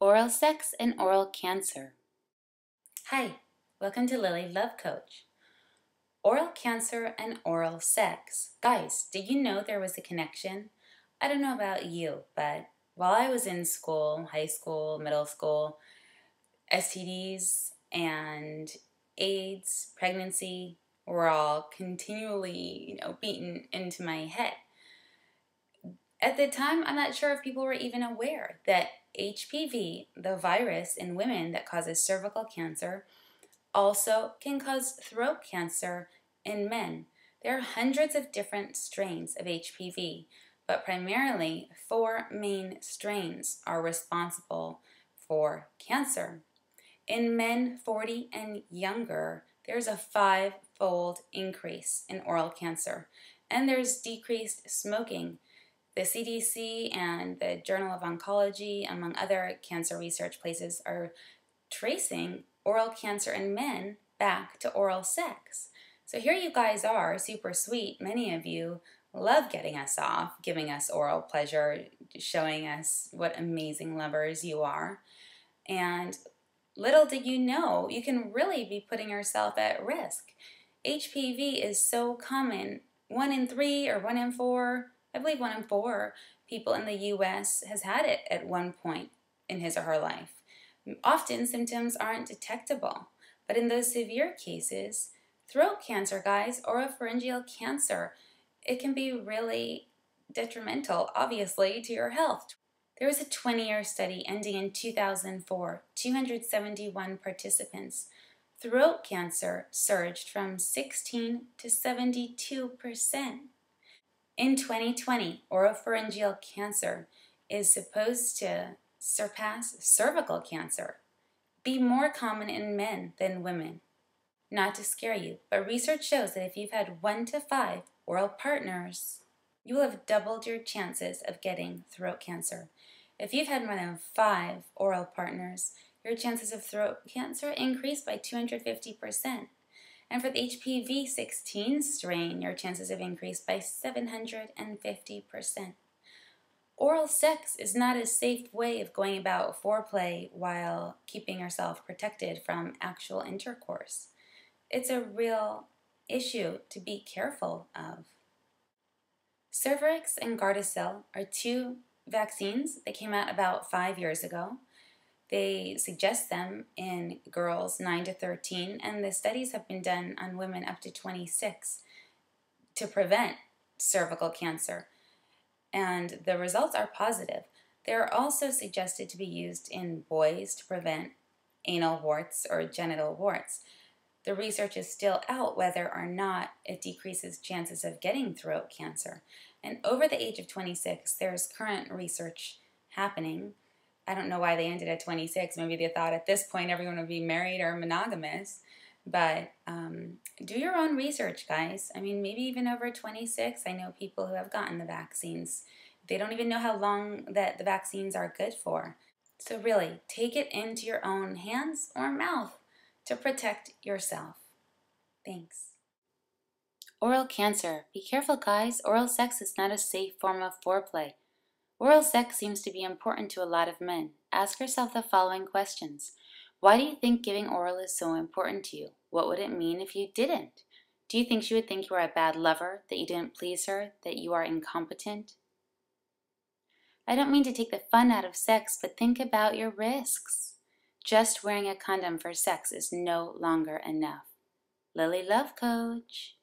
Oral sex and oral cancer. Hi, welcome to Lily Love Coach. Oral cancer and oral sex. Guys, did you know there was a connection? I don't know about you, but while I was in school, high school, middle school, STDs and AIDS, pregnancy were all continually, beaten into my head. At the time, I'm not sure if people were even aware that HPV, the virus in women that causes cervical cancer, also can cause throat cancer in men. There are hundreds of different strains of HPV, but primarily 4 main strains are responsible for cancer. In men 40 and younger, there's a 5-fold increase in oral cancer, and there's decreased smoking. The CDC and the Journal of Oncology, among other cancer research places, are tracing oral cancer in men back to oral sex. So here you guys are, super sweet. Many of you love getting us off, giving us oral pleasure, showing us what amazing lovers you are. And little did you know, you can really be putting yourself at risk. HPV is so common. 1 in 3 or 1 in 4, I believe 1 in 4 people in the U.S. has had it at one point in his or her life. Often symptoms aren't detectable, but in those severe cases, throat cancer, guys, oropharyngeal cancer, it can be really detrimental, obviously, to your health. There was a 20-year study ending in 2004, 271 participants. Throat cancer surged from 16 to 72%. In 2020, oropharyngeal cancer is supposed to surpass cervical cancer, be more common in men than women. Not to scare you, but research shows that if you've had 1 to 5 oral partners, you will have doubled your chances of getting throat cancer. If you've had more than 5 oral partners, your chances of throat cancer increase by 250%. And for the HPV 16 strain, your chances have increased by 750%. Oral sex is not a safe way of going about foreplay while keeping yourself protected from actual intercourse. It's a real issue to be careful of. Cervarix and Gardasil are 2 vaccines that came out about 5 years ago. They suggest them in girls 9 to 13, and the studies have been done on women up to 26 to prevent cervical cancer. And the results are positive. They're also suggested to be used in boys to prevent anal warts or genital warts. The research is still out whether or not it decreases chances of getting throat cancer. And over the age of 26, there's current research happening. I don't know why they ended at 26. Maybe they thought at this point everyone would be married or monogamous. But do your own research, guys. I mean, maybe even over 26. I know people who have gotten the vaccines. They don't even know how long that the vaccines are good for. So really, take it into your own hands or mouth to protect yourself. Thanks. Oral cancer. Be careful, guys. Oral sex is not a safe form of foreplay. Oral sex seems to be important to a lot of men. Ask yourself the following questions. Why do you think giving oral is so important to you? What would it mean if you didn't? Do you think she would think you are a bad lover, that you didn't please her, that you are incompetent? I don't mean to take the fun out of sex, but think about your risks. Just wearing a condom for sex is no longer enough. Lily Love Coach.